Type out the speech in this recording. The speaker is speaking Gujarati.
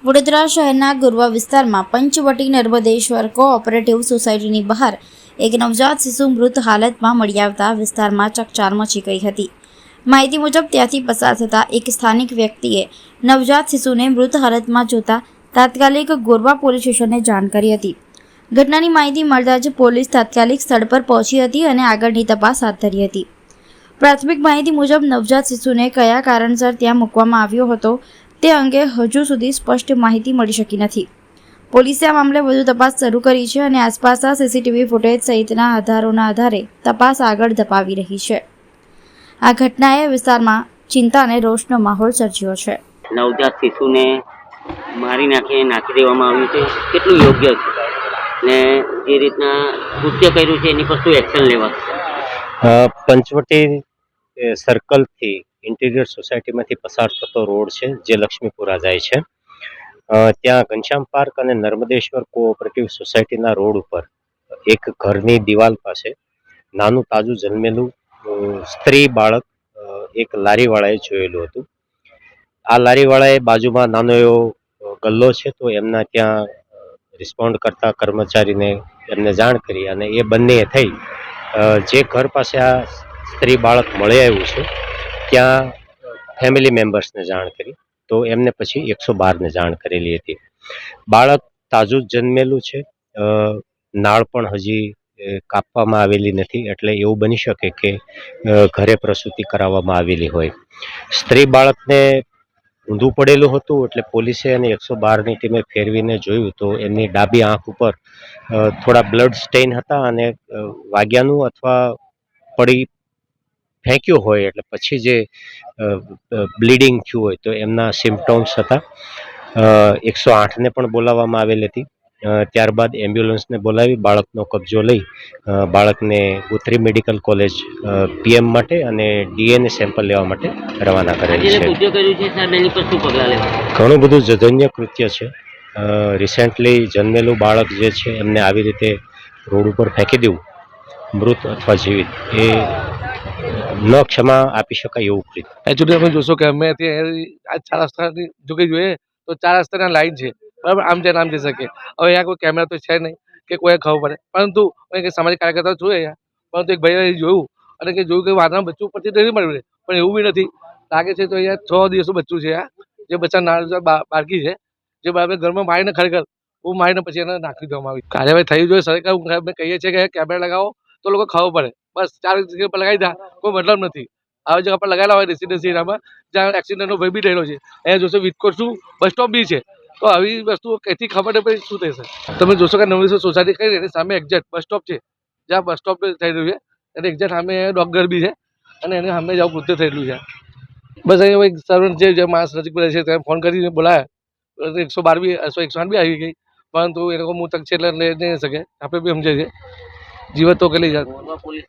વડોદરા શહેરના ગુરવા વિસ્તારમાં પંચવટી નર્મદેશ્વર કોઓપરેટિવ સોસાયટીની બહાર એક નવજાત શિશુ મૃત હાલતમાં મળી આવતા વિસ્તારમાં ચકચાર મચી ગઈ હતી। માહિતી મુજબ ત્યાંથી પસાર થતા એક સ્થાનિક વ્યક્તિએ નવજાત શિશુને મૃત હાલતમાં જોતા તાત્કાલિક ગોરવા પોલીસ સ્ટેશનને જાણ કરી હતી। ઘટનાની માહિતી મળતા જ પોલીસ તાત્કાલિક સ્થળ પર પહોંચી હતી અને આગળની તપાસ હાથ ધરી હતી। પ્રાથમિક માહિતી મુજબ નવજાત શિશુને કયા કારણસર ત્યાં મૂકવામાં આવ્યો હતો તે અંગે હજુ સુધી સ્પષ્ટ માહિતી મળી શકી નથી। પોલીસે આ મામલે વધુ તપાસ શરૂ કરી છે અને આસપાસના સીસીટીવી ફૂટેજ સહિતના આધારોના આધારે તપાસ આગળ ધપાવી રહી છે। આ ઘટનાએ વિસ્તારમાં ચિંતા અને રોષનો માહોલ સર્જ્યો છે। નવજાત શિશુને મારી નાખી દેવામાં આવ્યું છે, કેટલું યોગ્ય છે ને જે રીતના કૃત્ય કર્યું છે એની પર શું એક્શન લેવાશે? પંચવટી સર્કલથી ઇન્ટિરિયર સોસાયટીમાંથી પસાર થતો રોડ છે જે લક્ષ્મીપુરા જાય છે। ત્યાં ઘનશ્યામ પાર્ક અને નર્મદેશ્વર કોઓપરેટિવ સોસાયટીના રોડ ઉપર એક ઘરની દિવાલ પાસે નાનું તાજું જન્મેલું સ્ત્રી બાળક એક લારીવાળાએ જોયેલું હતું। આ લારીવાળાએ બાજુમાં નાનો એવો ગલ્લો છે તો એમના ત્યાં રિસ્પોન્ડ કરતા કર્મચારીને એમને જાણ કરી અને એ બંનેએ થઈ જે ઘર પાસે આ સ્ત્રી બાળક મળી આવ્યું છે ત્યાં ફેમિલી મેમ્બર્સને જાણ કરી તો એમને પછી 112ને જાણ કરેલી હતી। બાળક તાજું જ જન્મેલું છે, નાળ પણ હજી કાપવામાં આવેલી નથી, એટલે એવું બની શકે કે ઘરે પ્રસૂતિ કરાવવામાં આવેલી હોય। સ્ત્રી બાળકને ઊંધું પડેલું હતું એટલે પોલીસે અને 112ની ટીમે ફેરવીને જોયું તો એમની ડાબી આંખ ઉપર થોડા બ્લડ સ્ટેઇન હતા અને વાગ્યાનું અથવા પડી ફેંક્યું હોય એટલે પછી જે બ્લીડિંગ થયું હોય તો એમના સિમ્પટમ્સ હતા। 108ને પણ બોલાવવામાં આવેલી હતી। ત્યારબાદ એમ્બ્યુલન્સને બોલાવી બાળકનો કબજો લઈ બાળકને ગોત્રી મેડિકલ કોલેજ પીએમ માટે અને ડીએનએ સેમ્પલ લેવા માટે રવાના કરેલી છે। ઘણું બધું જઘન્ય કૃત્ય છે। રિસેન્ટલી જન્મેલું બાળક જે છે એમને આવી રીતે રોડ ઉપર ફેંકી દેવું, મૃત અથવા જીવિત, એ ન ક્ષમા આપી શકાય એવું કૃત્ય। એકચ્યુઅલી તમે જોશો કે અમે આ 4 રસ્તાની જો કંઈ જોઈએ તો 4 રસ્તાના લાઈન છે, બરાબર, આમ જઈને આમ જઈ શકે। હવે અહીંયા કોઈ કેમેરા તો છે નહીં કે કોઈ ખબર પડે, પરંતુ સામાજિક કાર્યકર્તા જોઈએ અહીંયા, પરંતુ એક ભાઈએ જોયું અને કે જોયું કે વાદળમાં બચ્ચું ઉપરથી નથી મળ્યું, પણ એવું બી નથી લાગે છે તો અહીંયા 6 દિવસનું બચ્ચું છે આ, જે બચ્ચા નાના બાળકી છે, જે બાળકને ઘરમાં મારીને ખરેખર હું મારીને પછી એને નાખી દેવામાં આવી। કાર્યવાહી થઈ જોઈએ, સરકાર અમે કહીએ છીએ કે કેમેરા લગાવો તો લોકો ખબર પડે, બસ 4 જગ્યા પર લગાવી દા કોઈ મતલબ નથી। આવી જગ્યા પર લગાવેલા હોય રેસિડેન્સી એરિયામાં જ્યાં એક્સિડન્ટનો ભય બી થયેલો છે, અહીંયા જોશો વિસ્કોટ શું બસ સ્ટોપ બી છે, તો આવી વસ્તુઓ કઈથી ખબર પડે શું થશે? તમે જોશો કે નવદેશ્વર સોસાયટી કઈ એની સામે એક્ઝેક્ટ બસ સ્ટોપ છે, જ્યાં બસ સ્ટોપ થઈ રહ્યું છે અને એક્ઝેક્ટ સામે ડોગઘર બી છે અને એની સામે જ આવું કૃત્ય થયેલું છે। બસ અહીંયા એક સર્વન્ટ છે જે માણસ નજીક પડે છે તેને ફોન કરીને બોલાયા, 112 બી 108 બી આવી ગઈ, પરંતુ એ લોકો મું તક છે એટલે લઈ નહીં શકે, આપણે બી સમજે છે, જીવત તો કેટલી જાય।